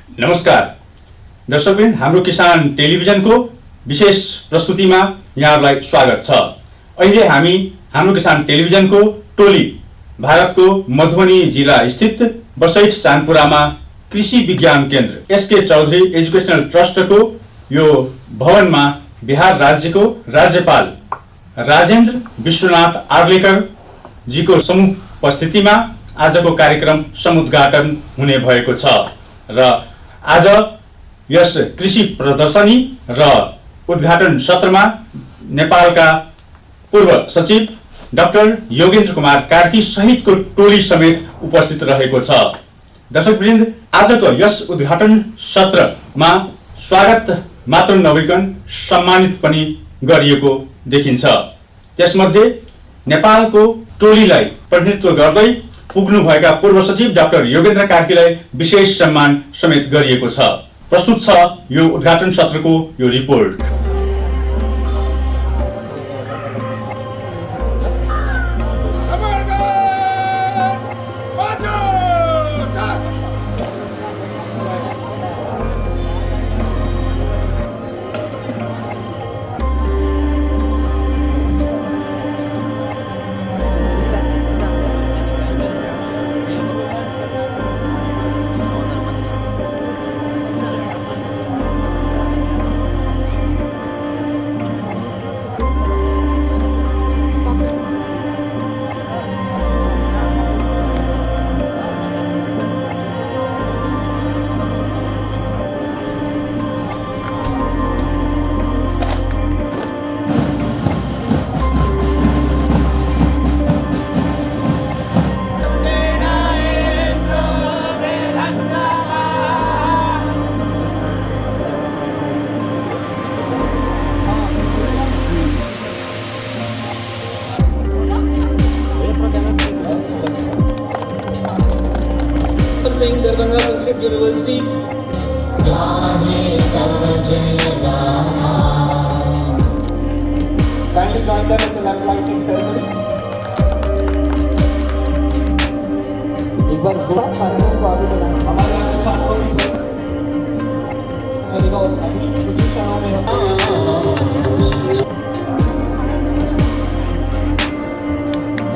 नमस्कार दर्शकवृन्द, हाम्रो किसान टेलिभिजनको विशेष प्रस्तुतिमा यहाँहरूलाई स्वागत छ। अहिले हामी हाम्रो किसान टेलिभिजनको टोली भारतको मधुबनी जिल्ला स्थित बसैठ चानपुरामा कृषि विज्ञान केन्द्र एसके चौधरी एजुकेशनल ट्रस्टको यो भवनमा बिहार राज्यको राज्यपाल राजेन्द्र विश्वनाथ आर्लेकर जीको समूह उपस्थितिमा आजको कार्यक्रम समुद्घाटन हुने भएको छ र आज यस कृषि प्रदर्शनी र उद्घाटन सत्रमा नेपालका पूर्व सचिव डाक्टर योगेन्द्र कुमार कार्की सहितको टोली समेत उपस्थित रहेको छ। दर्शकवृन्द, आजको यस उद्घाटन सत्रमा स्वागत मात्र नभइकन सम्मानित पनि गरिएको देखिन्छ। त्यसमध्ये नेपालको टोलीलाई प्रतिनिधित्व गर्दै पुग्नुभएका पूर्व सचिव डाक्टर योगेन्द्र कार्कीलाई विशेष सम्मान समेत गरिएको छ। प्रस्तुत छ यो उद्घाटन सत्रको यो रिपोर्ट। Singh Darbhanga Sanskrit university kindly join them in the lamp lighting ceremony. एक बार जोर कार्यक्रम को आगे बढ़ाएं। हमारे यहाँ के छात्रों की चलेगा और अभी कुछ ही क्षणों में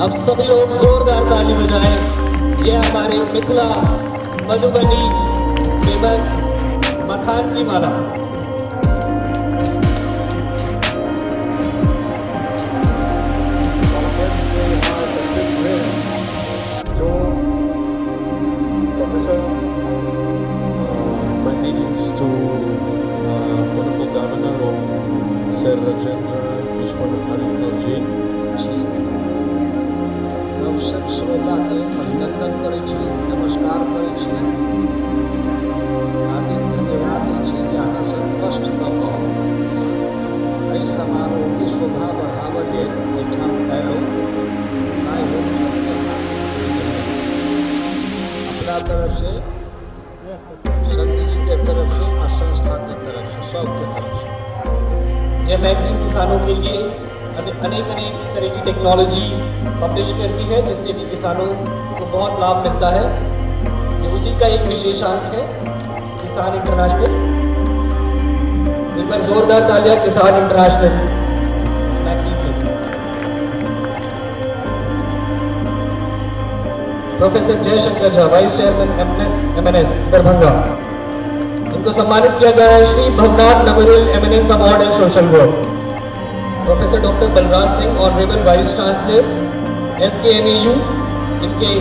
अब सभी लोग जोरदार ताली बजाएं। ये हमारे मिथिला मधुबनी फेमस मखान की माला। जो professor managing to honorable governor of Sir Rajendra Vishwanath Arikar जी सब श्रोता के अभिनंदन करै छी, नमस्कार करै छी, हार्दिक धन्यवाद दै छी कि अहाँ सब कष्ट कऽ कऽ एहि समारोह के शोभा बढ़ाबऽ लेल एहिठाम अयलहुँ। आइ हम सबके अपना तरफ से, संत जी के तरफ से और संस्था के तरफ से, सबके तरफ से यह मैगजीन किसानों के लिए अनेक तरह की टेक्नोलॉजी पब्लिश करती है, जिससे कि किसानों को बहुत लाभ मिलता है। ये उसी का एक विशेषांक है किसान इंटरनेशनल। एक बार जोरदार तालियां किसान इंटरनेशनल मैगजीन के लिए। Professor Jaishankar Jha, vice chairman MNS Darbhanga, इनको सम्मानित किया जा रहा है Shri Bhavnath memorial eminence award in social work. Professor doctor Balraj Singh, honourable vice chancellor SKNAU, इनके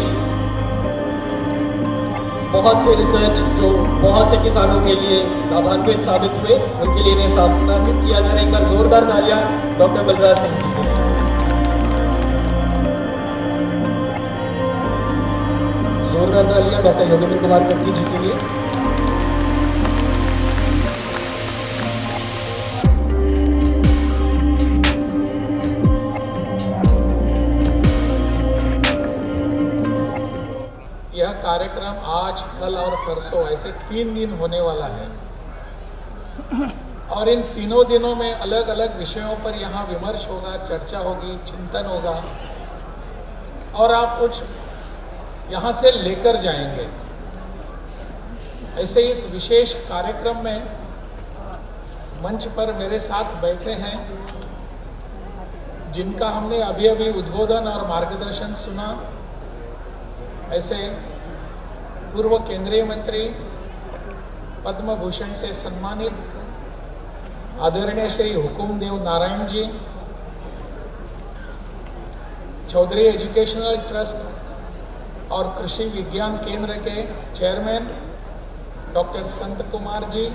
बहुत से रिसर्च जो बहुत से किसानों के लिए लाभान्वित साबित हुए, उनके लिए इन्हें सम्मानित किया जा रहा है। एक बार जोरदार तालियां डॉक्टर बलराज सिंह जी के लिए। जोरदार तालियां डॉक्टर योगेंद्र कुमार कर्की जी के लिए। यह कार्यक्रम आज, कल और परसों ऐसे 3 दिन होने वाला है और इन तीनों दिनों में अलग अलग विषयों पर यहाँ विमर्श होगा, चर्चा होगी, चिंतन होगा और आप कुछ यहाँ से लेकर जाएंगे। ऐसे इस विशेष कार्यक्रम में मंच पर मेरे साथ बैठे हैं जिनका हमने अभी अभी उद्बोधन और मार्गदर्शन सुना, ऐसे पूर्व केंद्रीय मंत्री, पद्म भूषण से सम्मानित आदरणीय श्री हुकुमदेव नारायण जी, चौधरी एजुकेशनल ट्रस्ट और कृषि विज्ञान केंद्र के chairman doctor Sant Kumar ji,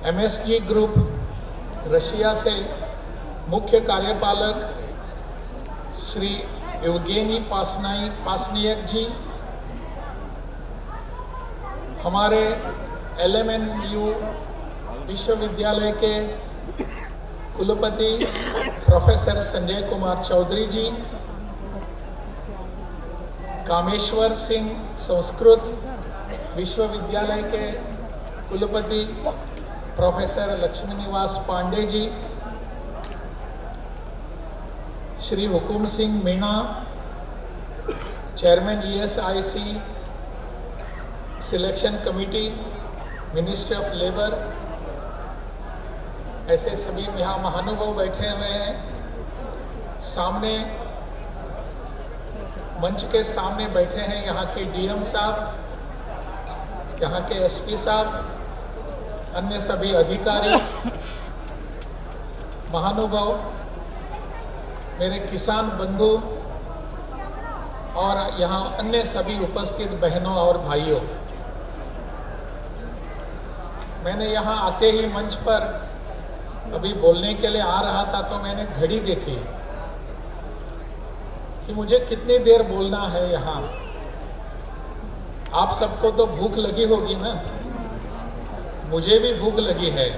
MSG group Russia से मुख्य कार्यपालक श्री एवगेनी पासनियक जी, हमारे LMNU विश्वविद्यालय के कुलपति प्रोफेसर संजय कुमार चौधरी जी, कामेश्वर सिंह संस्कृत विश्वविद्यालय के कुलपति professor Lakshmi Niwas Pandey ji, Shri Hukum Singh Meena, chairman ESIC selection committee, ministry of labour, ऐसे सभी यहाँ महानुभाव बैठे हुए हैं। सामने मंच के सामने बैठे हैं यहाँ के DM साहब, यहाँ के SP साहब, अन्य सभी अधिकारी, महानुभाव, मेरे किसान बंधु और यहाँ अन्य सभी उपस्थित बहनों और भाइयों। मैंने यहाँ आते ही मंच पर अभी बोलने के लिए आ रहा था तो मैंने घड़ी देखी कि मुझे कितनी देर बोलना है यहाँ। आप सबको तो भूख लगी होगी ना, मुझे भी भूख लगी है,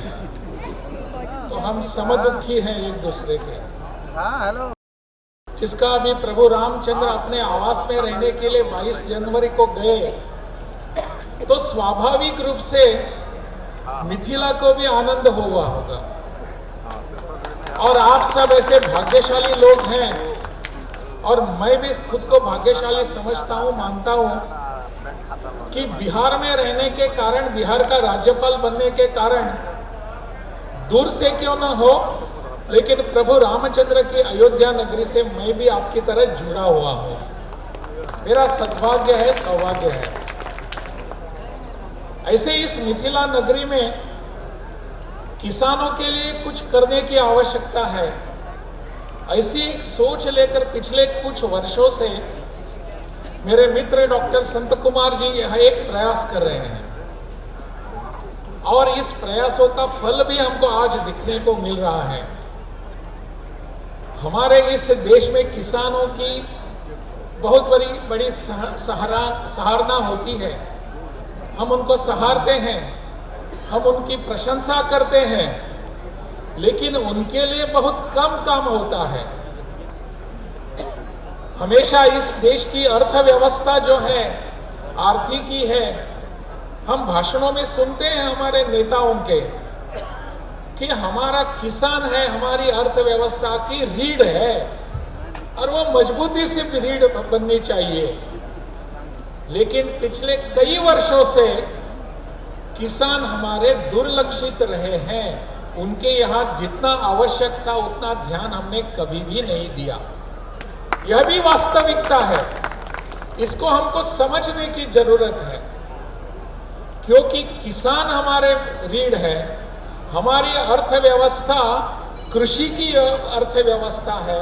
तो हम समदुखी हैं एक दूसरे के। हेलो। जिसका अभी प्रभु रामचंद्र अपने आवास में रहने के लिए 22 जनवरी को गए, तो स्वाभाविक रूप से मिथिला को भी आनंद हुआ होगा। और आप सब ऐसे भाग्यशाली लोग हैं और मैं भी खुद को भाग्यशाली समझता हूँ, मानता हूँ कि बिहार में रहने के कारण, बिहार का राज्यपाल बनने के कारण, दूर से क्यों ना हो लेकिन प्रभु रामचंद्र की अयोध्या नगरी से मैं भी आपकी तरह जुड़ा हुआ हूँ। मेरा सद्भाग्य है, सौभाग्य है। ऐसे इस मिथिला नगरी में किसानों के लिए कुछ करने की आवश्यकता है, ऐसी एक सोच लेकर पिछले कुछ वर्षों से मेरे मित्र डॉक्टर संत कुमार जी यह एक प्रयास कर रहे हैं और इस प्रयासों का फल भी हमको आज दिखने को मिल रहा है। हमारे इस देश में किसानों की बहुत बड़ी सराहना होती है। हम उनको सहारते हैं, हम उनकी प्रशंसा करते हैं, लेकिन उनके लिए बहुत कम काम होता है। हमेशा इस देश की अर्थव्यवस्था जो है, आर्थिकी है, हम भाषणों में सुनते हैं हमारे नेताओं के कि हमारा किसान है, हमारी अर्थव्यवस्था की रीढ़ है और वो मजबूती से रीढ़ बननी चाहिए। लेकिन पिछले कई वर्षों से किसान हमारे दुर्लक्षित रहे हैं। उनके यहाँ जितना आवश्यक था उतना ध्यान हमने कभी भी नहीं दिया। यह भी वास्तविकता है, इसको हमको समझने की जरूरत है, क्योंकि किसान हमारे रीढ़ है। हमारी अर्थव्यवस्था कृषि की अर्थव्यवस्था है।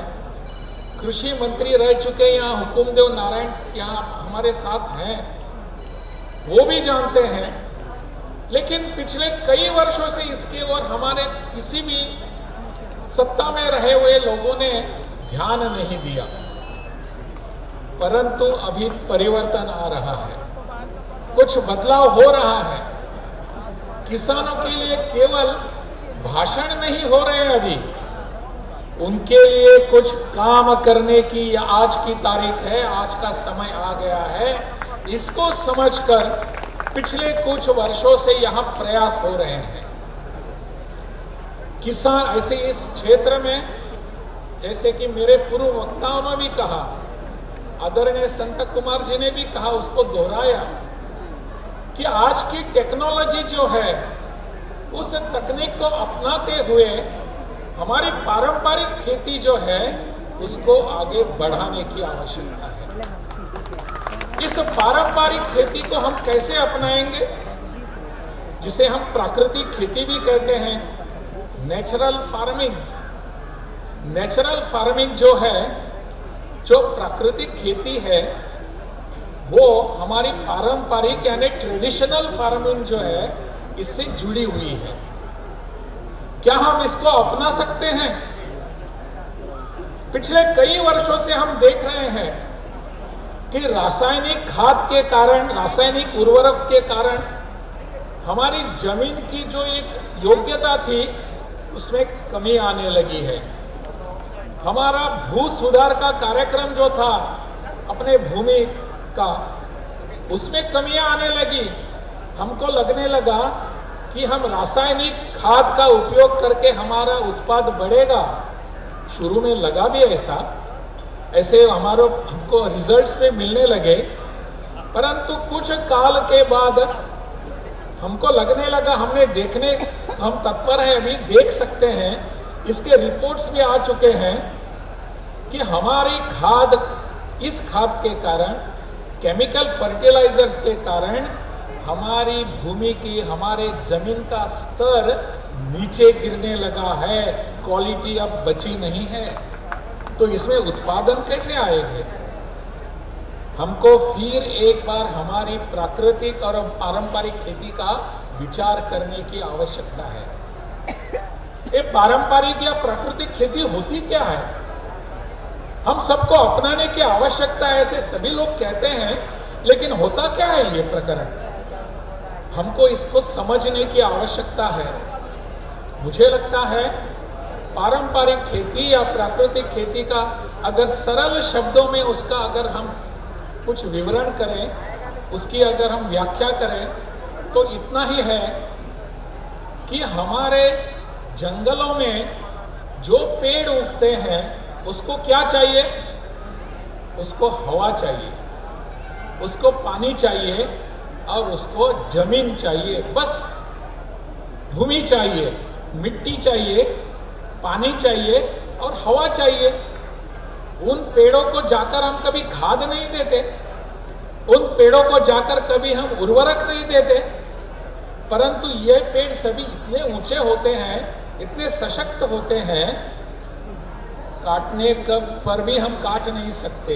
कृषि मंत्री रह चुके यहाँ हुकुमदेव नारायण यहाँ हमारे साथ हैं, वो भी जानते हैं। लेकिन पिछले कई वर्षों से इसके ओर हमारे किसी भी सत्ता में रहे हुए लोगों ने ध्यान नहीं दिया, परंतु अभी परिवर्तन आ रहा है, कुछ बदलाव हो रहा है। किसानों के लिए केवल भाषण नहीं हो रहे, अभी उनके लिए कुछ काम करने की आज की तारीख है, आज का समय आ गया है। इसको समझकर पिछले कुछ वर्षों से यहाँ प्रयास हो रहे हैं। किसान ऐसे इस क्षेत्र में, जैसे कि मेरे पूर्व वक्ताओं ने भी कहा, आदरणीय संत कुमार जी ने भी कहा, उसको दोहराया कि आज की टेक्नोलॉजी जो है उस तकनीक को अपनाते हुए हमारी पारंपरिक खेती जो है उसको आगे बढ़ाने की आवश्यकता है। इस पारंपरिक खेती को हम कैसे अपनाएंगे, जिसे हम प्राकृतिक खेती भी कहते हैं, नेचुरल फार्मिंग। नेचुरल फार्मिंग जो है, जो प्राकृतिक खेती है, वो हमारी पारंपरिक यानी ट्रेडिशनल फार्मिंग जो है इससे जुड़ी हुई है। क्या हम इसको अपना सकते हैं? पिछले कई वर्षों से हम देख रहे हैं कि रासायनिक खाद के कारण, रासायनिक उर्वरक के कारण हमारी जमीन की जो एक योग्यता थी उसमें कमी आने लगी है। हमारा भू सुधार का कार्यक्रम जो था अपने भूमि का, उसमें कमियां आने लगी। हमको लगने लगा कि हम रासायनिक खाद का उपयोग करके हमारा उत्पाद बढ़ेगा। शुरू में लगा भी ऐसे हमको रिजल्ट्स में मिलने लगे, परंतु कुछ काल के बाद हमको लगने लगा, हम तत्पर हैं, अभी देख सकते हैं, इसके रिपोर्ट्स भी आ चुके हैं कि हमारी खाद, इस खाद के कारण, केमिकल फर्टिलाइजर्स के कारण हमारी भूमि की, हमारे जमीन का स्तर नीचे गिरने लगा है, क्वालिटी अब बची नहीं है। तो इसमें उत्पादन कैसे आएंगे? हमको फिर एक बार हमारी प्राकृतिक और पारंपरिक खेती का विचार करने की आवश्यकता है। ये पारंपरिक या प्राकृतिक खेती होती क्या है? हम सबको अपनाने की आवश्यकता है ऐसे सभी लोग कहते हैं, लेकिन होता क्या है ये प्रकरण? हमको इसको समझने की आवश्यकता है। मुझे लगता है पारंपरिक खेती या प्राकृतिक खेती का अगर सरल शब्दों में उसका अगर हम कुछ विवरण करें, उसकी अगर हम व्याख्या करें, तो इतना ही है कि हमारे जंगलों में जो पेड़ उगते हैं उसको क्या चाहिए? उसको हवा चाहिए, उसको पानी चाहिए और उसको जमीन चाहिए। बस भूमि चाहिए, मिट्टी चाहिए, पानी चाहिए और हवा चाहिए। उन पेड़ों को जाकर हम कभी खाद नहीं देते, उन पेड़ों को जाकर कभी हम उर्वरक नहीं देते, परंतु ये पेड़ सभी इतने ऊंचे होते हैं, इतने सशक्त होते हैं, काटने पर भी हम काट नहीं सकते,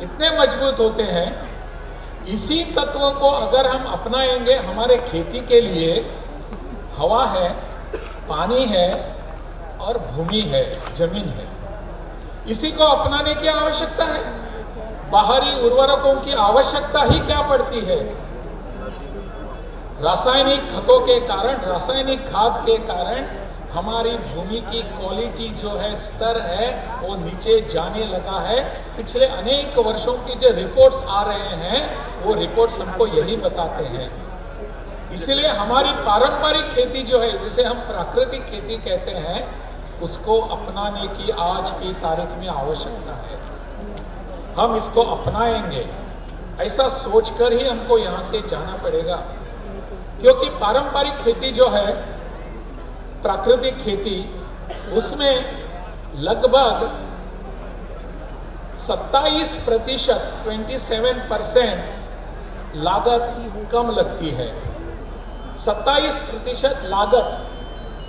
इतने मजबूत होते हैं। इसी तत्वों को अगर हम अपनाएंगे हमारे खेती के लिए, हवा है, पानी है और भूमि है, जमीन है, इसी को अपनाने की आवश्यकता है। बाहरी उर्वरकों की आवश्यकता ही क्या पड़ती है? रासायनिक खतों के कारण, रासायनिक खाद के कारण हमारी भूमि की क्वालिटी जो है, स्तर है, वो नीचे जाने लगा है। पिछले अनेक वर्षों की जो रिपोर्ट्स आ रहे हैं वो रिपोर्ट्स हमको यही बताते हैं। इसलिए हमारी पारंपरिक खेती जो है, जिसे हम प्राकृतिक खेती कहते हैं, उसको अपनाने की आज की तारीख में आवश्यकता है। हम इसको अपनाएंगे ऐसा सोचकर ही हमको यहाँ से जाना पड़ेगा, क्योंकि पारंपरिक खेती जो है, प्राकृतिक खेती, उसमें लगभग 27%, 27% लागत कम लगती है। 27% लागत,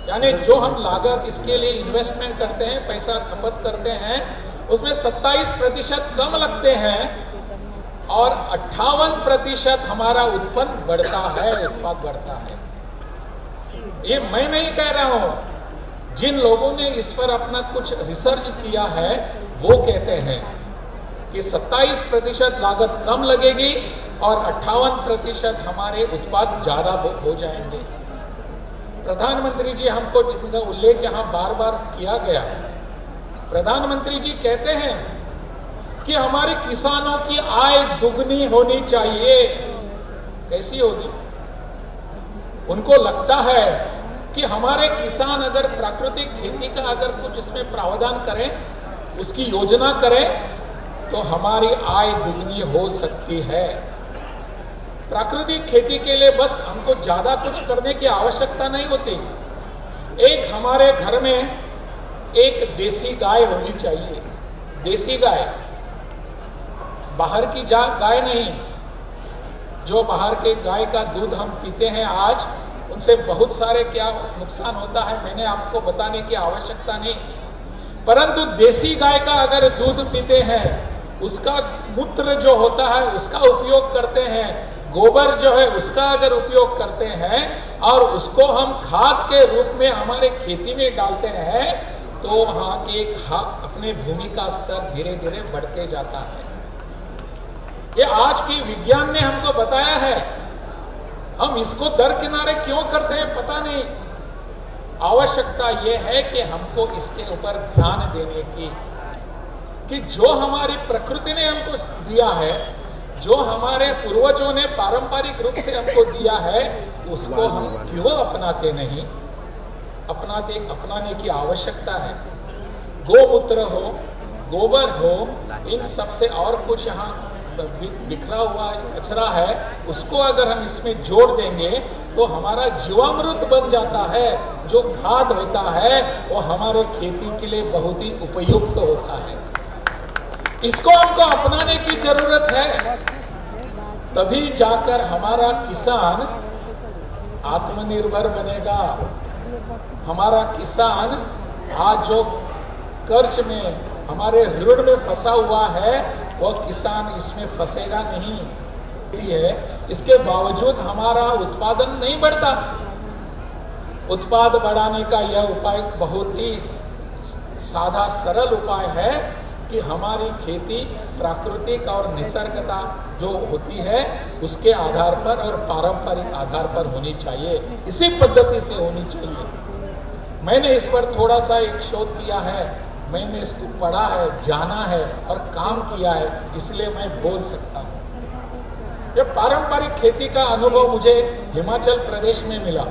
यानी जो हम लागत इसके लिए इन्वेस्टमेंट करते हैं, पैसा खपत करते हैं, उसमें 27% कम लगते हैं और 58% हमारा उत्पन्न बढ़ता है, उत्पाद बढ़ता है। ये मैं नहीं कह रहा हूं, जिन लोगों ने इस पर अपना कुछ रिसर्च किया है वो कहते हैं कि 27% लागत कम लगेगी और 58% हमारे उत्पाद ज़्यादा हो जाएंगे। प्रधानमंत्री जी, हमको जिनका उल्लेख यहाँ बार बार किया गया, प्रधानमंत्री जी कहते हैं कि हमारे किसानों की आय दुगनी होनी चाहिए। कैसी होगी? उनको लगता है कि हमारे किसान अगर प्राकृतिक खेती का अगर कुछ इसमें प्रावधान करें, उसकी योजना करें, तो हमारी आय दुगनी हो सकती है। प्राकृतिक खेती के लिए बस हमको ज़्यादा कुछ करने की आवश्यकता नहीं होती। एक हमारे घर में एक देसी गाय होनी चाहिए। देसी गाय, बाहर की गाय नहीं। जो बाहर के गाय का दूध हम पीते हैं आज, उनसे बहुत सारे क्या नुकसान होता है मैंने आपको बताने की आवश्यकता नहीं। परंतु देसी गाय का अगर दूध पीते हैं, उसका मूत्र जो होता है उसका उपयोग करते हैं, गोबर जो है उसका अगर उपयोग करते हैं और उसको हम खाद के रूप में हमारे खेती में डालते हैं, तो वहाँ के अपने भूमि का स्तर धीरे धीरे बढ़ते जाता है। ये आज की विज्ञान ने हमको बताया है। हम इसको दरकिनारे क्यों करते हैं पता नहीं। आवश्यकता यह है कि हमको इसके ऊपर ध्यान देने की, कि जो हमारी प्रकृति ने हमको दिया है, जो हमारे पूर्वजों ने पारंपरिक रूप से हमको दिया है, उसको हम क्यों अपनाते नहीं। अपनाने की आवश्यकता है। गोमूत्र हो, गोबर हो, इन सब से और कुछ यहाँ बिखरा हुआ कचरा है, उसको अगर हम इसमें जोड़ देंगे तो हमारा जीवामृत बन जाता है। जो खाद होता है वो हमारे खेती के लिए बहुत ही उपयुक्त होता है। इसको हमको अपनाने की जरूरत है, तभी जाकर हमारा किसान आत्मनिर्भर बनेगा। हमारा किसान आज जो कर्ज में, हमारे ऋण में फंसा हुआ है, वह किसान इसमें फंसेगा नहीं है। इसके बावजूद हमारा उत्पादन नहीं बढ़ता। उत्पाद बढ़ाने का यह उपाय बहुत ही सादा सरल उपाय है कि हमारी खेती प्राकृतिक और निसर्गता जो होती है उसके आधार पर और पारंपरिक आधार पर होनी चाहिए। इसी पद्धति से होनी चाहिए। मैंने इस पर थोड़ा सा एक शोध किया है, मैंने इसको पढ़ा है, जाना है और काम किया है, इसलिए मैं बोल सकता हूँ। ये पारंपरिक खेती का अनुभव मुझे हिमाचल प्रदेश में मिला।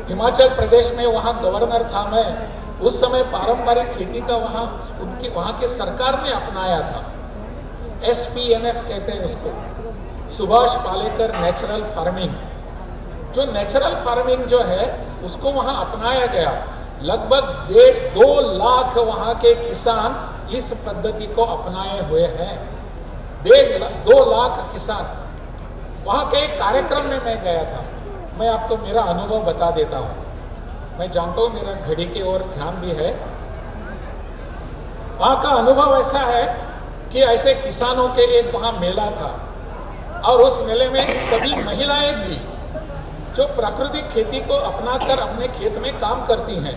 हिमाचल प्रदेश में वहाँ गवर्नर था मैं, उस समय पारंपरिक खेती का वहाँ के सरकार ने अपनाया था। SPNF कहते हैं उसको, सुभाष पालेकर नेचुरल फार्मिंग। जो नेचुरल फार्मिंग जो है उसको वहाँ अपनाया गया। लगभग 1.5-2 लाख वहाँ के किसान इस पद्धति को अपनाए हुए हैं। 1.5-2 लाख किसान। वहाँ के एक कार्यक्रम में मैं गया था। मैं आपको मेरा अनुभव बता देता हूँ। मैं जानता हूँ मेरा घड़ी की ओर ध्यान भी है। वहाँ का अनुभव ऐसा है कि ऐसे किसानों के एक वहाँ मेला था और उस मेले में सभी महिलाएं थी जो प्राकृतिक खेती को अपनाकर अपने खेत में काम करती हैं।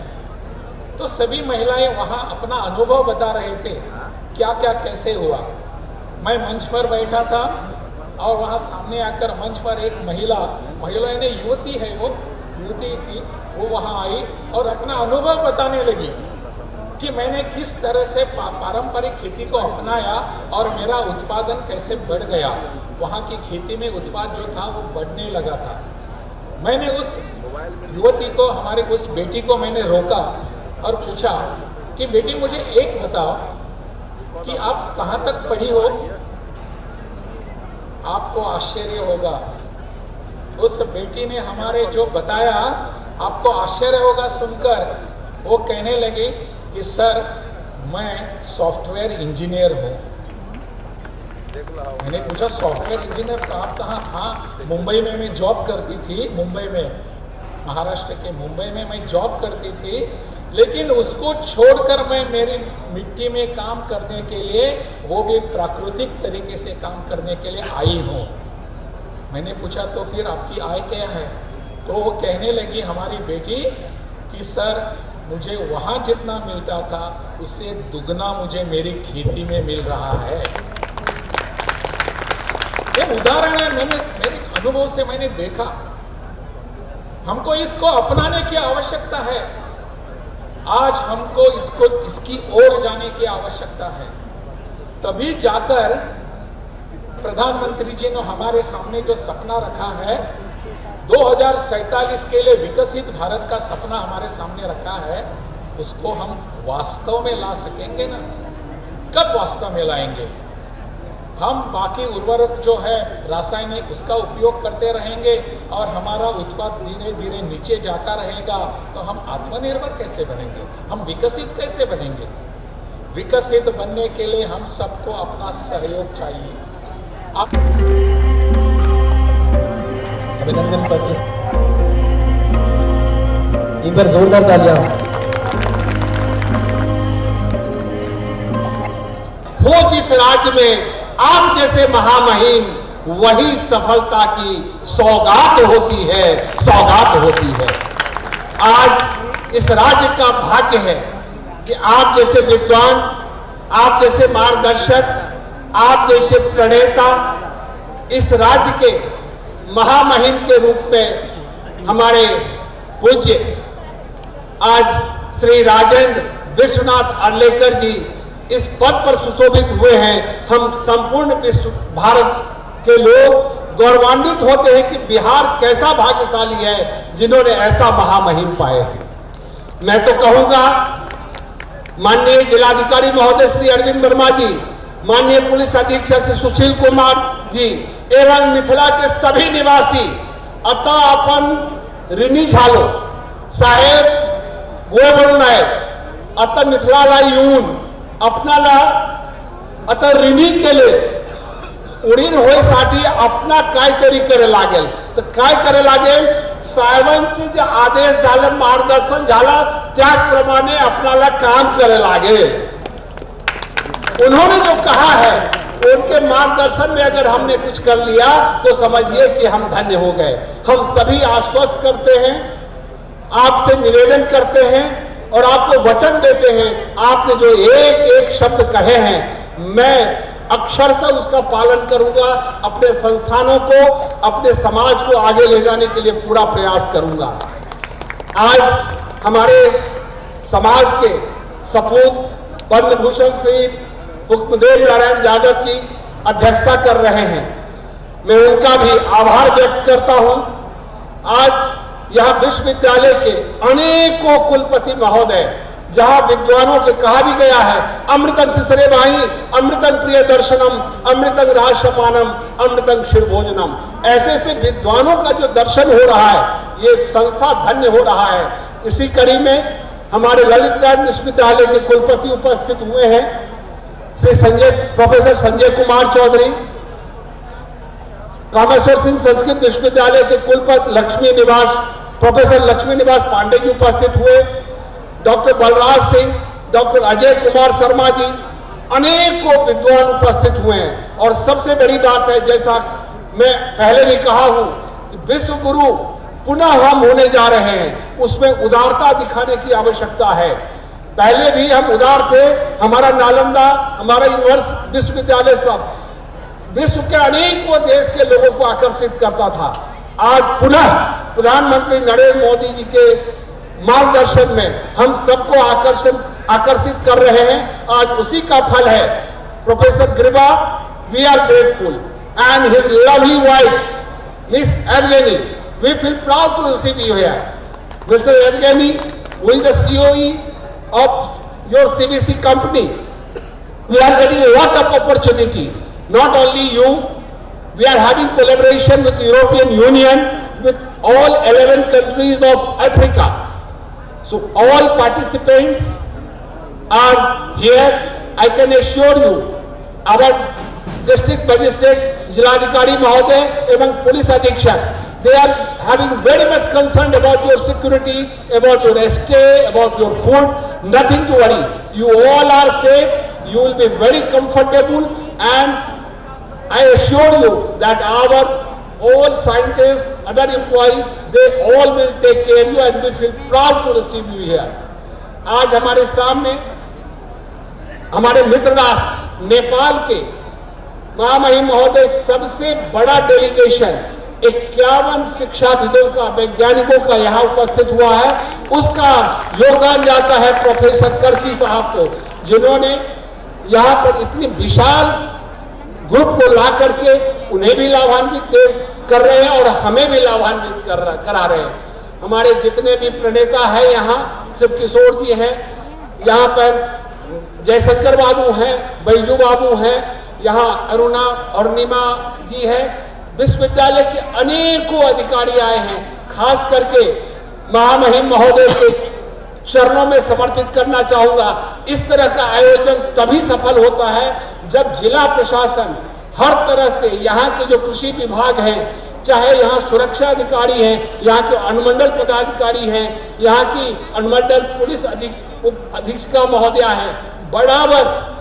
तो सभी महिलाएं वहाँ अपना अनुभव बता रहे थे, क्या क्या कैसे हुआ। मैं मंच पर बैठा था और वहाँ सामने आकर मंच पर एक महिला ने, युवती है, वो युवती थी, वो वहाँ आई और अपना अनुभव बताने लगी कि मैंने किस तरह से पारंपरिक खेती को अपनाया और मेरा उत्पादन कैसे बढ़ गया। वहाँ की खेती में उत्पाद जो था वो बढ़ने लगा था। मैंने उस युवती को, हमारे उस बेटी को मैंने रोका और पूछा कि बेटी मुझे एक बताओ कि आप कहाँ तक पढ़ी हो। आपको आश्चर्य होगा, उस बेटी ने हमारे जो बताया, आपको आश्चर्य होगा सुनकर। वो कहने लगी कि सर मैं सॉफ्टवेयर इंजीनियर हूँ। मैंने पूछा सॉफ्टवेयर इंजीनियर तो आप कहाँ? हाँ, मुंबई में मैं जॉब करती थी। मुंबई में, महाराष्ट्र के मुंबई में मैं जॉब करती थी, लेकिन उसको छोड़कर मैं मेरी मिट्टी में काम करने के लिए, वो भी प्राकृतिक तरीके से काम करने के लिए आई हूँ। मैंने पूछा तो फिर आपकी आय क्या है? तो वो कहने लगी हमारी बेटी कि सर मुझे वहाँ जितना मिलता था उससे दुगना मुझे मेरी खेती में मिल रहा है। ये उदाहरण है, मेरे अनुभव से मैंने देखा। हमको इसको अपनाने की आवश्यकता है। आज हमको इसकी ओर जाने की आवश्यकता है। तभी जाकर प्रधानमंत्री जी ने हमारे सामने जो सपना रखा है, 2047 के लिए विकसित भारत का सपना हमारे सामने रखा है, उसको हम वास्तव में ला सकेंगे ना? कब वास्तव में लाएंगे? हम बाकी उर्वरक जो है रासायनिक उसका उपयोग करते रहेंगे और हमारा उत्पाद धीरे धीरे नीचे जाता रहेगा, तो हम आत्मनिर्भर कैसे बनेंगे, हम विकसित कैसे बनेंगे? विकसित बनने के लिए हम सबको अपना सहयोग चाहिए। अभिनंदन पत्र एक बार जोरदार तालियां। हो जिस राज्य में आप जैसे महामहिम, वही सफलता की सौगात होती है, सौगात होती है। आज इस राज्य का भाग्य है कि आप जैसे विद्वान, आप जैसे मार्गदर्शक, आप जैसे प्रणेता इस राज्य के महामहिम के रूप में हमारे पूज्य आज श्री राजेंद्र विश्वनाथ अर्लेकर जी इस पद पर सुशोभित हुए हैं। हम संपूर्ण विश्व भारत के लोग गौरवान्वित होते हैं कि बिहार कैसा भाग्यशाली है जिन्होंने ऐसा महामहिम पाए हैं। मैं तो कहूंगा माननीय जिलाधिकारी महोदय श्री अरविंद वर्मा जी, माननीय पुलिस अधीक्षक श्री सुशील कुमार जी एवं मिथिला के सभी निवासी अतः अपन ऋणी झालो साहेब गोय नायक अतः मिथिला यून आपणाला आता ऋणी केले उडीण होईसाठी आपणा काहीतरी करे लागेल, तर काय करे लागेल? साहेबांचे जे आदेश झाले, मार्गदर्शन झालं त्याप्रमाणे आपणाला काम करे लागेल। उन्होंने जो कहा है उनके मार्गदर्शन में अगर हमने कुछ कर लिया तो समझिए कि हम धन्य हो गए। हम सभी आश्वस्त करते हैं, आपसे निवेदन करते हैं और आपको वचन देते हैं, आपने जो एक एक शब्द कहे हैं मैं अक्षरशः उसका पालन करूंगा, अपने संस्थानों को, अपने समाज को आगे ले जाने के लिए पूरा प्रयास करूंगा। आज हमारे समाज के सपूत पद्म भूषण श्री हुक्मदेव नारायण यादव जी अध्यक्षता कर रहे हैं, मैं उनका भी आभार व्यक्त करता हूं। आज यह विश्वविद्यालय के अनेकों कुलपति महोदय, जहां विद्वानों के कहा भी गया है अमृतं शिसरे भाई, अमृतं प्रिय दर्शनम, अमृतं राजसमानम, अमृतं क्षीर भोजनम, ऐसे ऐसे विद्वानों का जो दर्शन हो रहा है, ये संस्था धन्य हो रहा है। इसी कड़ी में हमारे ललित नारायण विश्वविद्यालय के कुलपति उपस्थित हुए हैं, श्री प्रोफेसर संजय कुमार चौधरी, कामेश्वर सिंह संस्कृत विश्वविद्यालय के कुलपति लक्ष्मी निवास प्रोफेसर लक्ष्मी निवास पांडे जी उपस्थित हुए, डॉक्टर बलराज सिंह, डॉक्टर अजय कुमार शर्मा जी, अनेकों विद्वान उपस्थित हुए हैं। और सबसे बड़ी बात है, जैसा मैं पहले भी कहा हूं कि विश्व गुरु पुनः हम होने जा रहे हैं, उसमें उदारता दिखाने की आवश्यकता है। पहले भी हम उदार थे, हमारा नालंदा, हमारा यूनिवर्सिटी विश्वविद्यालय सब विश्व के अनेकों देश के लोगों को आकर्षित करता था। आज पुनः प्रधानमंत्री नरेंद्र मोदी जी के मार्गदर्शन में हम सबको आकर्षित कर रहे हैं। आज उसी का फल है। Professor Griba, we are grateful, and his lovely wife miss Evgeni, we feel proud to receive you here. Mister Evgeni, who is the COE of your CBC company, we are getting a lot of opportunity. Not only you, we are having collaboration with the European Union, with all 11 countries of Africa. So all participants are here. I can assure you, our district magistrate, जिलाधिकारी महोदय एवं police अधीक्षक, they are having very much concerned about your security, about your stay, about your food. Nothing to worry. You all are safe. You will be very comfortable, and I assure you that our all scientists, other employees, they all will take care of you, and we feel proud to receive you here. आज हमारे सामने हमारे मित्र राष्ट्र नेपाल के महामहिम महोदय सबसे बड़ा डेलीगेशन 51 शिक्षाविदों का, वैज्ञानिकों का यहाँ उपस्थित हुआ है। उसका योगदान जाता है प्रोफेसर करखी साहब को, जिन्होंने यहाँ पर इतनी विशाल ग्रुप को ला करके उन्हें भी लाभान्वित कर रहे हैं और हमें भी लाभान्वित करा रहे हैं। हमारे जितने भी प्रणेता हैं यहाँ, शिव किशोर जी हैं, यहाँ पर जयशंकर बाबू हैं, बैजू बाबू हैं, यहाँ अरुणा अरुणिमा जी है, विश्वविद्यालय के अनेकों अधिकारी आए हैं। खास करके महामहिम महोदय के चरणों में समर्पित करना चाहूँगा। इस तरह का आयोजन तभी सफल होता है जब जिला प्रशासन हर तरह से, यहाँ के जो कृषि विभाग हैं, चाहे यहाँ सुरक्षा अधिकारी हैं, यहाँ के अनुमंडल पदाधिकारी हैं, यहाँ की अनुमंडल पुलिस अधीक्षिका महोदया है, बराबर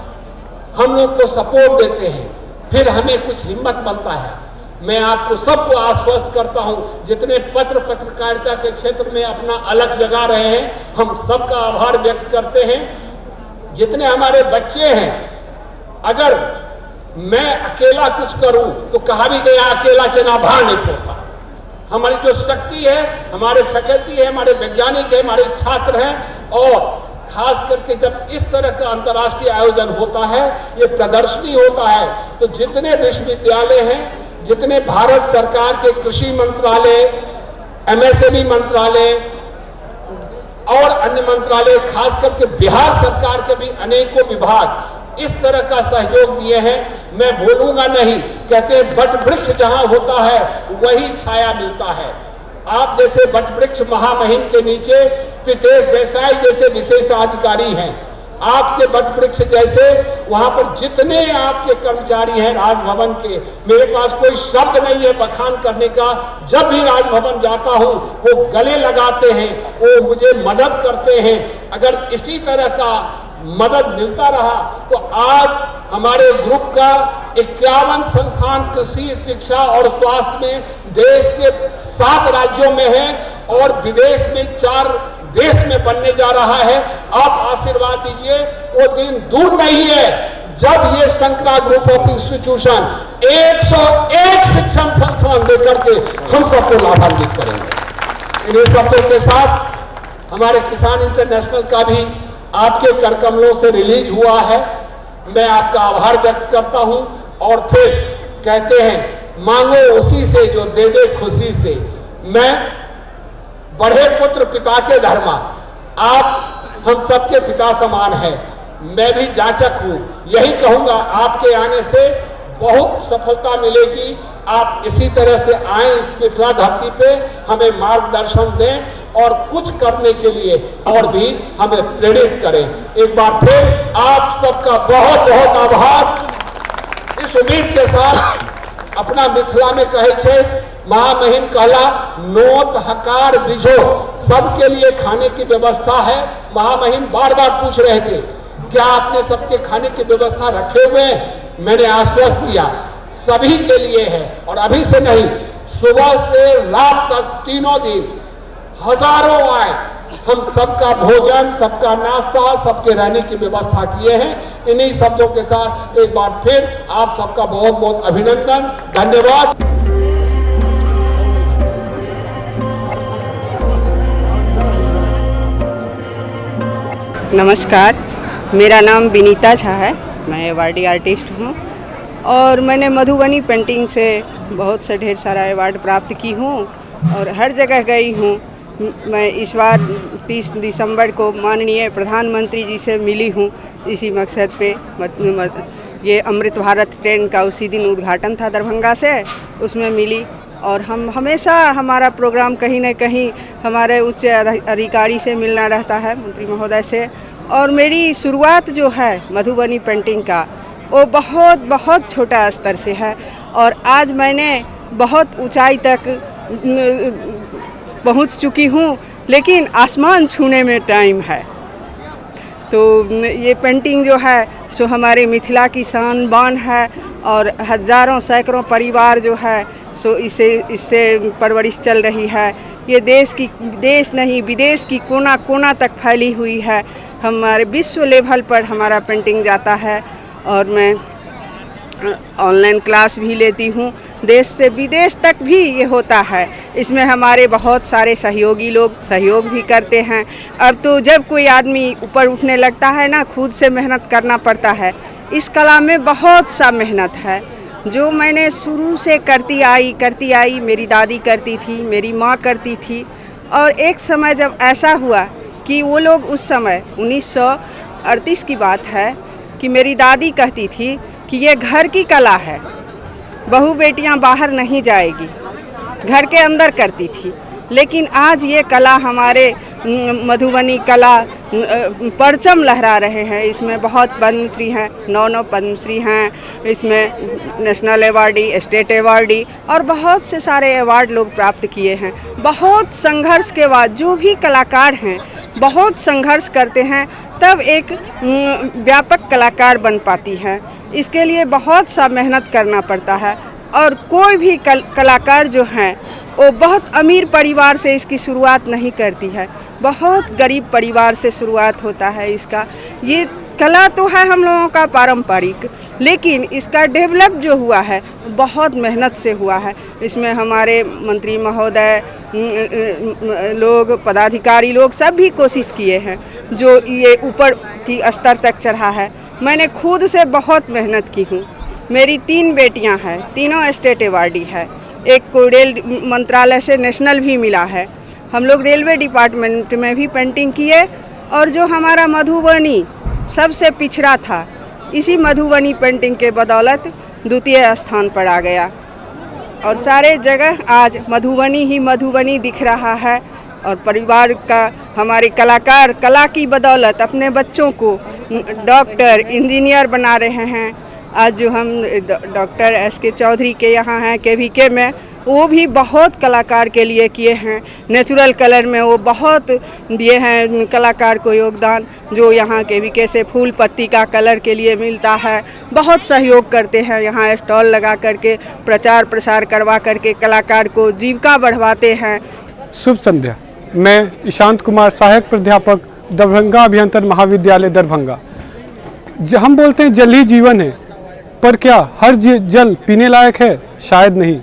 हम लोग को सपोर्ट देते हैं। फिर हमें कुछ हिम्मत बनता है। मैं आपको सबको आश्वस्त करता हूं, जितने पत्रकारिता के क्षेत्र में अपना अलग जगा रहे हैं, हम सबका आभार व्यक्त करते हैं। जितने हमारे बच्चे हैं, अगर मैं अकेला कुछ करूं तो कहा भी गया अकेला चना भार नहीं फोड़ता। हमारी जो शक्ति है, हमारे फैकल्टी है, हमारे वैज्ञानिक है, हमारे छात्र हैं, और खास करके जब इस तरह का अंतर्राष्ट्रीय आयोजन होता है, ये प्रदर्शनी होता है, तो जितने विश्वविद्यालय हैं, जितने भारत सरकार के कृषि मंत्रालय, एमएसएमई मंत्रालय और अन्य मंत्रालय, खास करके बिहार सरकार के भी अनेकों विभाग इस तरह का सहयोग दिए हैं। मैं भूलूंगा नहीं, कहते हैं बट वृक्ष जहां होता है वही छाया मिलता है। आप जैसे बट वृक्ष महामहिम के नीचे प्रीतेश देसाई जैसे विशेषाधिकारी हैं, आपके बट वृक्ष जैसे वहां पर जितने आपके कर्मचारी हैं राजभवन के, मेरे पास कोई शब्द नहीं है बखान करने का। जब भी राजभवन जाता हूं वो गले लगाते हैं, वो मुझे मदद करते हैं। अगर इसी तरह का मदद मिलता रहा तो आज हमारे ग्रुप का 51 संस्थान कृषि, शिक्षा और स्वास्थ्य में देश के 7 राज्यों में है और विदेश में 4 देश में बनने जा रहा है। आप आशीर्वाद दीजिए, वो दिन दूर नहीं है जब ये शंकरा ग्रुप ऑफ इंस्टीट्यूशन 101 शिक्षण संस्थान देकर के हम सबको लाभान्वित करेंगे। इन्हीं शब्दों के साथ हमारे किसान इंटरनेशनल का भी आपके करकमलों से रिलीज हुआ है। मैं आपका आभार व्यक्त करता हूं। और फिर कहते हैं मांगो उसी से जो दे दे खुशी से। मैं बढ़े पुत्र पिता के धर्मा, आप हम सबके पिता समान है। मैं भी जांचक हूं, यही कहूंगा आपके आने से बहुत सफलता मिलेगी। आप इसी तरह से आए इस मिथिला धरती पे, हमें मार्गदर्शन दें और कुछ करने के लिए और भी हमें प्रेरित करें। एक बार फिर आप सबका बहुत बहुत आभार। इस उम्मीद के साथ अपना मिथिला में कहे छे महामहिम कहला नोत हकार बिझो, सबके लिए खाने की व्यवस्था है। महामहिम बार बार पूछ रहे थे क्या आपने सबके खाने की व्यवस्था रखे हुए हैं? मैंने आश्वस्त किया सभी के लिए है, और अभी से नहीं, सुबह से रात तक तीनों दिन हजारों आए। हम सबका भोजन, सबका नाश्ता, सबके रहने की व्यवस्था किए हैं। इन्हीं शब्दों के साथ एक बार फिर आप सबका बहुत बहुत अभिनंदन, धन्यवाद। नमस्कार, मेरा नाम विनीता झा है। मैं अवार्डी आर्टिस्ट हूँ और मैंने मधुबनी पेंटिंग से बहुत से ढेर सारा अवार्ड प्राप्त की हूँ और हर जगह गई हूँ। मैं इस बार 30 दिसंबर को माननीय प्रधानमंत्री जी से मिली हूँ इसी मकसद पे। ये अमृत भारत ट्रेन का उसी दिन उद्घाटन था दरभंगा से, उसमें मिली। और हम हमेशा हमारा प्रोग्राम कहीं न कहीं हमारे उच्च अधिकारी से मिलना रहता है, मंत्री महोदय से। और मेरी शुरुआत जो है मधुबनी पेंटिंग का, वो बहुत बहुत छोटा स्तर से है और आज मैंने बहुत ऊंचाई तक पहुंच चुकी हूं, लेकिन आसमान छूने में टाइम है। तो ये पेंटिंग जो है सो हमारे मिथिला की शान बान है और हज़ारों सैकड़ों परिवार जो है सो इससे परवरिश चल रही है। ये देश नहीं विदेश की कोना कोना तक फैली हुई है। हमारे विश्व लेवल पर हमारा पेंटिंग जाता है और मैं ऑनलाइन क्लास भी लेती हूँ। देश से विदेश तक भी ये होता है। इसमें हमारे बहुत सारे सहयोगी लोग सहयोग भी करते हैं। अब तो जब कोई आदमी ऊपर उठने लगता है ना, खुद से मेहनत करना पड़ता है। इस कला में बहुत सा मेहनत है जो मैंने शुरू से करती आई। मेरी दादी करती थी, मेरी माँ करती थी। और एक समय जब ऐसा हुआ कि वो लोग उस समय 1938 की बात है कि मेरी दादी कहती थी कि ये घर की कला है, बहू बेटियां बाहर नहीं जाएगी, घर के अंदर करती थी। लेकिन आज ये कला हमारे मधुबनी कला परचम लहरा रहे हैं। इसमें बहुत पद्मश्री हैं, 9 पद्मश्री हैं, इसमें नेशनल अवार्डी, स्टेट अवार्डी और बहुत से सारे अवार्ड लोग प्राप्त किए हैं। बहुत संघर्ष के बाद जो भी कलाकार हैं बहुत संघर्ष करते हैं, तब एक व्यापक कलाकार बन पाती है। इसके लिए बहुत सा मेहनत करना पड़ता है। और कोई भी कलाकार जो हैं वो बहुत अमीर परिवार से इसकी शुरुआत नहीं करती है, बहुत गरीब परिवार से शुरुआत होता है इसका। ये कला तो है हम लोगों का पारंपरिक, लेकिन इसका डेवलप जो हुआ है बहुत मेहनत से हुआ है। इसमें हमारे मंत्री महोदय लोग, पदाधिकारी लोग सब भी कोशिश किए हैं जो ये ऊपर की स्तर तक चढ़ा है। मैंने खुद से बहुत मेहनत की हूँ। मेरी 3 बेटियां हैं, तीनों स्टेट अवार्डी है। एक को रेल मंत्रालय से नेशनल भी मिला है। हम लोग रेलवे डिपार्टमेंट में भी पेंटिंग किए। और जो हमारा मधुबनी सबसे पिछड़ा था, इसी मधुबनी पेंटिंग के बदौलत द्वितीय स्थान पर आ गया। और सारे जगह आज मधुबनी ही मधुबनी दिख रहा है। और परिवार का हमारे कलाकार कला की बदौलत अपने बच्चों को डॉक्टर, इंजीनियर बना रहे हैं। आज जो हम डॉक्टर SK चौधरी के यहाँ हैं KVK में, वो भी बहुत कलाकार के लिए किए हैं। नेचुरल कलर में वो बहुत दिए हैं कलाकार को योगदान, जो यहाँ KVK से फूल पत्ती का कलर के लिए मिलता है। बहुत सहयोग करते हैं, यहाँ स्टॉल लगा करके प्रचार प्रसार करवा करके कलाकार को जीविका बढ़वाते हैं। शुभ संध्या। मैं ईशांत कुमार, सहायक प्राध्यापक, दरभंगा अभियंत्रण महाविद्यालय दरभंगा। हम बोलते हैं जल ही जीवन है, पर क्या हर जल पीने लायक है? शायद नहीं।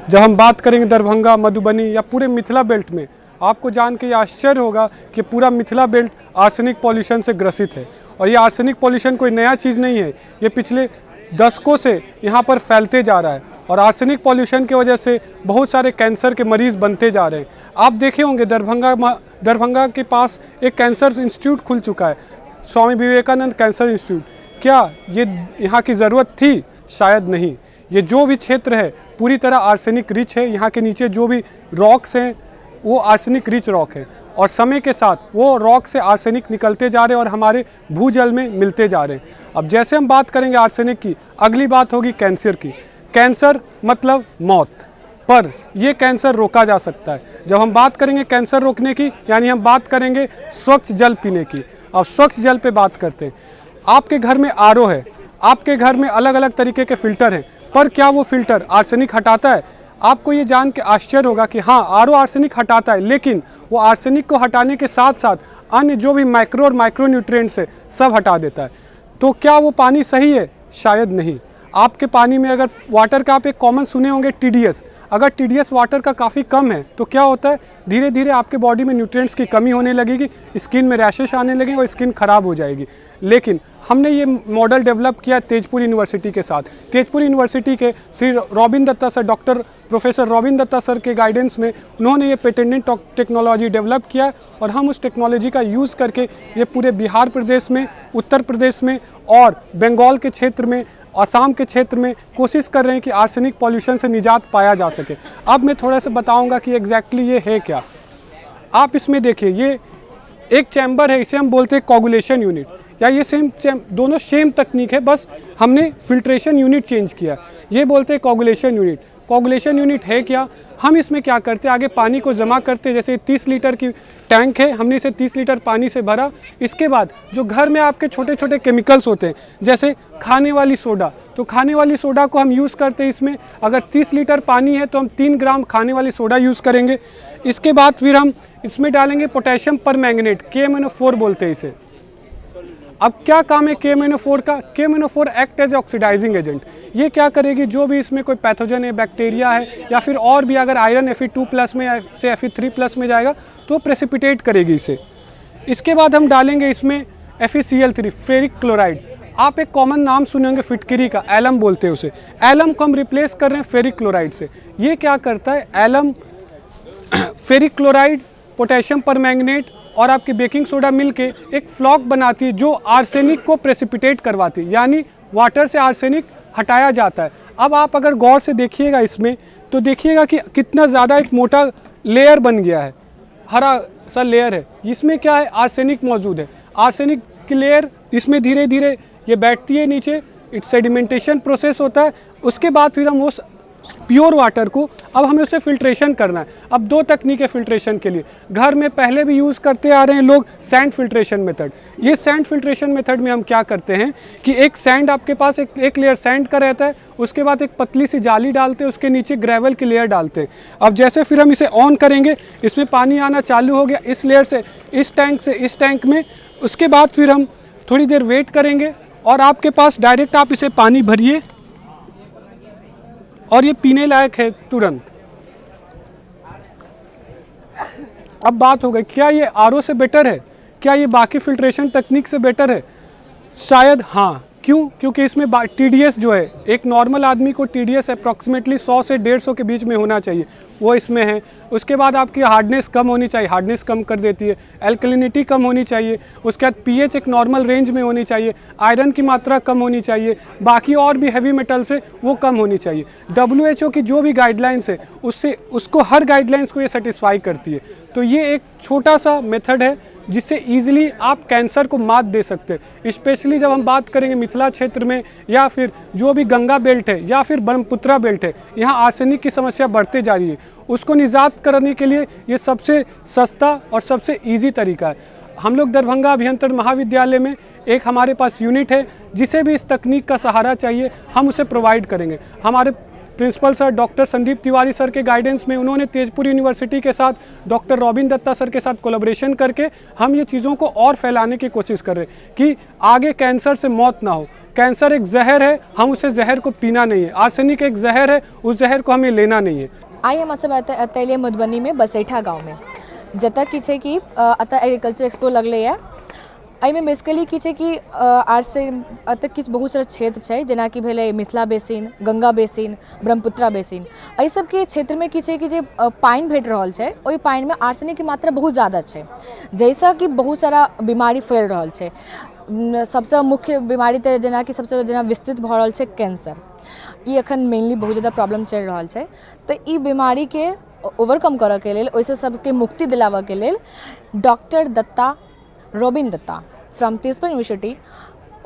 जब हम बात करेंगे दरभंगा, मधुबनी या पूरे मिथिला बेल्ट में, आपको जान के ये आश्चर्य होगा कि पूरा मिथिला बेल्ट आर्सेनिक पॉल्यूशन से ग्रसित है। और ये आर्सेनिक पॉल्यूशन कोई नया चीज़ नहीं है, ये पिछले दशकों से यहाँ पर फैलते जा रहा है। और आर्सेनिक पॉल्यूशन की वजह से बहुत सारे कैंसर के मरीज़ बनते जा रहे हैं। आप देखे होंगे दरभंगा के पास एक कैंसर इंस्टीट्यूट खुल चुका है, स्वामी विवेकानंद कैंसर इंस्टीट्यूट। क्या ये यहाँ की ज़रूरत थी? शायद नहीं। ये जो भी क्षेत्र है पूरी तरह आर्सेनिक रिच है। यहाँ के नीचे जो भी रॉक्स हैं वो आर्सेनिक रिच रॉक है। और समय के साथ वो रॉक से आर्सेनिक निकलते जा रहे हैं और हमारे भूजल में मिलते जा रहे हैं। अब जैसे हम बात करेंगे आर्सेनिक की, अगली बात होगी कैंसर की। कैंसर मतलब मौत, पर ये कैंसर रोका जा सकता है। जब हम बात करेंगे कैंसर रोकने की, यानी हम बात करेंगे स्वच्छ जल पीने की। अब स्वच्छ जल पे बात करते हैं। आपके घर में RO है, आपके घर में अलग अलग तरीके के फ़िल्टर हैं, पर क्या वो फ़िल्टर आर्सेनिक हटाता है? आपको ये जान के आश्चर्य होगा कि हाँ, RO आर्सेनिक हटाता है, लेकिन वो आर्सेनिक को हटाने के साथ साथ अन्य जो भी माइक्रो और माइक्रो न्यूट्रिएंट्स है सब हटा देता है। तो क्या वो पानी सही है? शायद नहीं। आपके पानी में अगर वाटर का आप एक कॉमन सुने होंगे TDS, अगर TDS वाटर का काफ़ी कम है तो क्या होता है, धीरे धीरे आपके बॉडी में न्यूट्रिएंट्स की कमी होने लगेगी, स्किन में रैशेस आने लगेंगे और स्किन खराब हो जाएगी। लेकिन हमने ये मॉडल डेवलप किया तेजपुर यूनिवर्सिटी के साथ। तेजपुर यूनिवर्सिटी के Shri Robin Dutta sir, doctor professor Robin Dutta sir के गाइडेंस में उन्होंने ये पेटेंटेड टेक्नोलॉजी डेवलप किया और हम उस टेक्नोलॉजी का यूज़ करके ये पूरे बिहार प्रदेश में, उत्तर प्रदेश में और बंगाल के क्षेत्र में, असम के क्षेत्र में कोशिश कर रहे हैं कि आर्सेनिक पॉल्यूशन से निजात पाया जा सके। अब मैं थोड़ा सा बताऊंगा कि एग्जैक्टली ये है क्या। आप इसमें देखिए, ये एक चैम्बर है, इसे हम बोलते हैं कोगुलेशन यूनिट, या ये दोनों सेम तकनीक है, बस हमने फिल्ट्रेशन यूनिट चेंज किया। ये बोलते हैं कोगुलेशन यूनिट। कोगुलेशन यूनिट है क्या? हम इसमें क्या करते हैं, आगे पानी को जमा करते हैं। जैसे 30 लीटर की टैंक है, हमने इसे 30 लीटर पानी से भरा। इसके बाद जो घर में आपके छोटे छोटे केमिकल्स होते हैं, जैसे खाने वाली सोडा, तो खाने वाली सोडा को हम यूज़ करते हैं इसमें। अगर 30 लीटर पानी है तो हम 3 ग्राम खाने वाली सोडा यूज़ करेंगे। इसके बाद फिर हम इसमें डालेंगे पोटेशियम परमैंगनेट, KMnO4 बोलते हैं इसे। अब क्या काम है KMnO4 का? KMnO4 act as oxidising agent. ये क्या करेगी, जो भी इसमें कोई पैथोजन है, बैक्टीरिया है या फिर और भी, अगर आयरन Fe2+ में से Fe3+ में जाएगा तो प्रेसिपिटेट करेगी इसे। इसके बाद हम डालेंगे इसमें FeCl3, फेरिक क्लोराइड। आप एक कॉमन नाम सुने होंगे फिटकरी का, एलम बोलते हैं उसे। एलम को हम रिप्लेस कर रहे हैं फेरिक क्लोराइड से। ये क्या करता है, alum, ferric chloride, potassium permanganate और आपकी बेकिंग सोडा मिलके एक फ्लॉक बनाती है जो आर्सेनिक को प्रेसिपिटेट करवाती है, यानी वाटर से आर्सेनिक हटाया जाता है। अब आप अगर गौर से देखिएगा इसमें तो देखिएगा कि कितना ज़्यादा एक मोटा लेयर बन गया है, हरा सा लेयर है। इसमें क्या है, आर्सेनिक मौजूद है। आर्सेनिक की लेयर इसमें धीरे धीरे ये बैठती है नीचे, सेडिमेंटेशन प्रोसेस होता है। उसके बाद फिर हम वो प्योर वाटर को अब हमें उसे फिल्ट्रेशन करना है। अब दो तकनीक है फिल्ट्रेशन के लिए। घर में पहले भी यूज़ करते आ रहे हैं लोग सैंड फिल्ट्रेशन मेथड। ये सैंड फिल्ट्रेशन मेथड में हम क्या करते हैं कि एक सैंड आपके पास एक लेयर सैंड का रहता है, उसके बाद एक पतली सी जाली डालते हैं, उसके नीचे ग्रेवल की लेयर डालते हैं। अब जैसे फिर हम इसे ऑन करेंगे, इसमें पानी आना चालू हो गया इस लेयर से इस टैंक में। उसके बाद फिर हम थोड़ी देर वेट करेंगे और आपके पास डायरेक्ट आप इसे पानी भरिए और ये पीने लायक है तुरंत। अब बात हो गई, क्या ये आरओ से बेटर है, क्या ये बाकी फिल्ट्रेशन तकनीक से बेटर है? शायद हाँ। क्यों? क्योंकि इसमें TDS जो है, एक नॉर्मल आदमी को TDS अप्रॉक्सीमेटली 100 से 150 के बीच में होना चाहिए, वो इसमें है। उसके बाद आपकी हार्डनेस कम होनी चाहिए, हार्डनेस कम कर देती है। एल्कलिनिटी कम होनी चाहिए। उसके बाद pH एक नॉर्मल रेंज में होनी चाहिए। आयरन की मात्रा कम होनी चाहिए। बाकी और भी हैवी मेटल से वो कम होनी चाहिए। WHO की जो भी गाइडलाइंस है उसको हर गाइडलाइंस को ये सेटिस्फाई करती है। तो ये एक छोटा सा मेथड है जिससे ईजिली आप कैंसर को मात दे सकते हैं। स्पेशली जब हम बात करेंगे मिथिला क्षेत्र में या फिर जो भी गंगा बेल्ट है या फिर ब्रह्मपुत्रा बेल्ट है, यहाँ आर्सेनिक की समस्या बढ़ते जा रही है। उसको निजात करने के लिए ये सबसे सस्ता और सबसे ईजी तरीका है। हम लोग दरभंगा अभियंत्रण महाविद्यालय में एक हमारे पास यूनिट है, जिसे भी इस तकनीक का सहारा चाहिए हम उसे प्रोवाइड करेंगे। हमारे principal sir doctor Sandeep Tiwari sir के गाइडेंस में उन्होंने तेजपुर यूनिवर्सिटी के साथ डॉक्टर रॉबिन दत्ता सर के साथ कोलैबोरेशन करके हम ये चीज़ों को और फैलाने की कोशिश कर रहे हैं कि आगे कैंसर से मौत ना हो। कैंसर एक जहर है, हम उसे जहर को पीना नहीं है। आर्सेनिक एक जहर है, उस जहर को हमें लेना नहीं है। आइ हम सब अतैलिए मधुबनी में बसेठा गाँव में जतऽ की छै कि अतऽ एग्रीकल्चर एक्सपो लगलै है। एहिमे बेसिकली की छै कि एतऽ किछु बहुत सारा क्षेत्र छै, जेना कि भेलै Mithila basin, Ganga basin, Brahmaputra basin. एहि सबके क्षेत्रमे की छै कि जे पानि भेट रहल छै, ओहि पानिमे आर्सेनिकके मात्रा बहुत ज़्यादा छै, जाहिसँ कि बहुत सारा बीमारी फैल रहल छै। सबसँ मुख्य बीमारी तऽ जेना कि सबसँ जेना विस्तृत भऽ रहल छै कैंसर। ई एखन मेनली बहुत ज़्यादा प्रॉब्लम चलि रहल छै। तऽ ई बीमारीके ओवरकम करऽके लेल, ओहिसँ सबके मुक्ति दिलाबऽके लेल doctor Dutta Robin Dutta from Tezpur university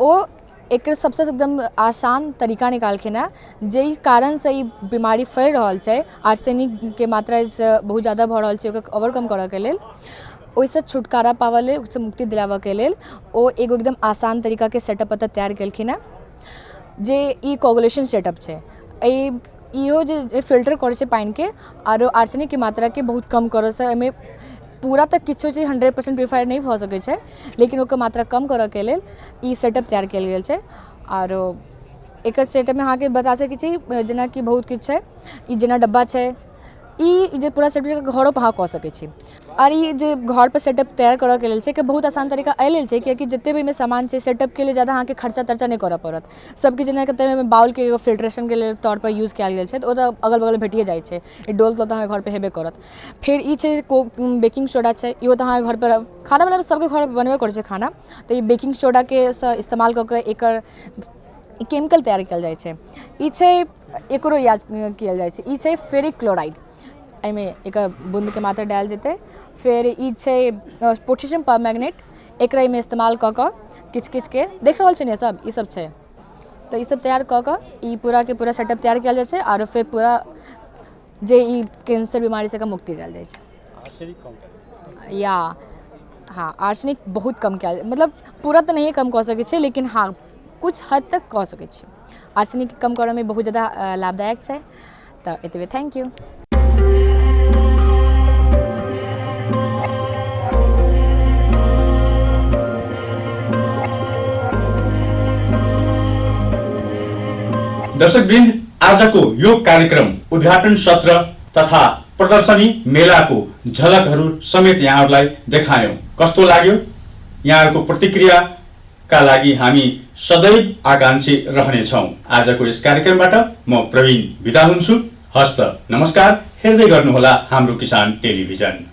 ओ एक सबसे एकदम आसान तरीका निकालखिन है, जाहि कारण से ई बीमारी फैल रहल छै, आर्सेनिक के मात्रा बहुत ज़्यादा भऽ रहल छै, ओकरा ओवरकम करऽ के लेल, ओहिसँ छुटकारा पावऽ लेल, ओहिसँ मुक्ति दिलावऽ के लेल ओ एगो एकदम आसान तरीका के सेटअप एतऽ तैयार केलखिन है, जे ई कोगुलेशन सेटअप छै। इहो जे फिल्टर करै छै पानि के आरो आर्सेनिक के मात्रा के बहुत कम करऽ से एहिमे पूरा तक किछो चीज 100% प्योरीफाई नहीं भऽ सकै छै, लेकिन ओकर मात्रा कम करऽ के लेल ई सेटअप तैयार कयल गेल छै। आरो एकर सेटअप में अहाँके बता सकै छी जेना कि बहुत किछु छै। ई जेना डब्बा छै, ई जे पूरा सेटअप घरों पर अहाँ कऽ सकै छी। और ई जे घर पर सेटअप तैयार करऽ के लेल छै कि बहुत आसान तरीका एहि लेल छै कियाकि जते भी एहिमे सामान छै सेटअप के लिए ज़्यादा अहाँके खर्चा तर्चा नहीं करऽ पड़त। सबके जेना कते बाउल के फिल्ट्रेशन के लेल तौर पर यूज कयल गेल छै, तऽ ओ तऽ अगल बगल भेटिए जाइ छै। ई डोल तऽ अहाँके घर पर हेबे करत। फिर ई छै बेकिंग सोडा छै, इहो तऽ अहाँके घर पर खाना वाला सबके घर बनबे करै छै खाना, तऽ ई बेकिंग सोडा के इस्तेमाल कऽ के एकर केमिकल तैयार कयल जाइ छै। ई छै एकरो याद कयल जाइ छै, ई छै फेरिक क्लोराइड, एहिमे एकर बूंद के मात्रा डायल जेतै। फिर ई छै पोटेशियम परमैंगनेट, एकरा एहिमे इस्तेमाल कऽ कऽ किछु किछु के देख रहल छै ने सब, ई सब छै। तऽ ई सब तैयार कऽ कऽ ई पूरा के पूरा सेटअप तैयार कयल जाइ छै और फिर पूरा जे ई कैंसर बीमारी से मुक्ति देल जाइ छै। या हाँ, आर्सेनिक बहुत कम कयल, मतलब पूरा तऽ नहीं कम कऽ सकै छै, लेकिन हाँ कुछ हद तक कऽ सकै छी। आर्सेनिक कम करऽ में बहुत ज़्यादा लाभदायक छै। तऽ एतबे, थैंक यू। दर्शकवृन्द, आजको यो कार्यक्रम उद्घाटन सत्र तथा प्रदर्शनी मेलाको झलकहरू समेत यहाँहरूलाई देखायौं। कस्तो लाग्यो? यहाँहरूको प्रतिक्रियाका लागि हामी सदैव आकांक्षी रहनेछौँ। आजको यस कार्यक्रमबाट म प्रवीण बिदा हुन्छु। हस्त नमस्कार। हेर्दै गर्नुहोला हाम्रो किसान टेलिभिजन।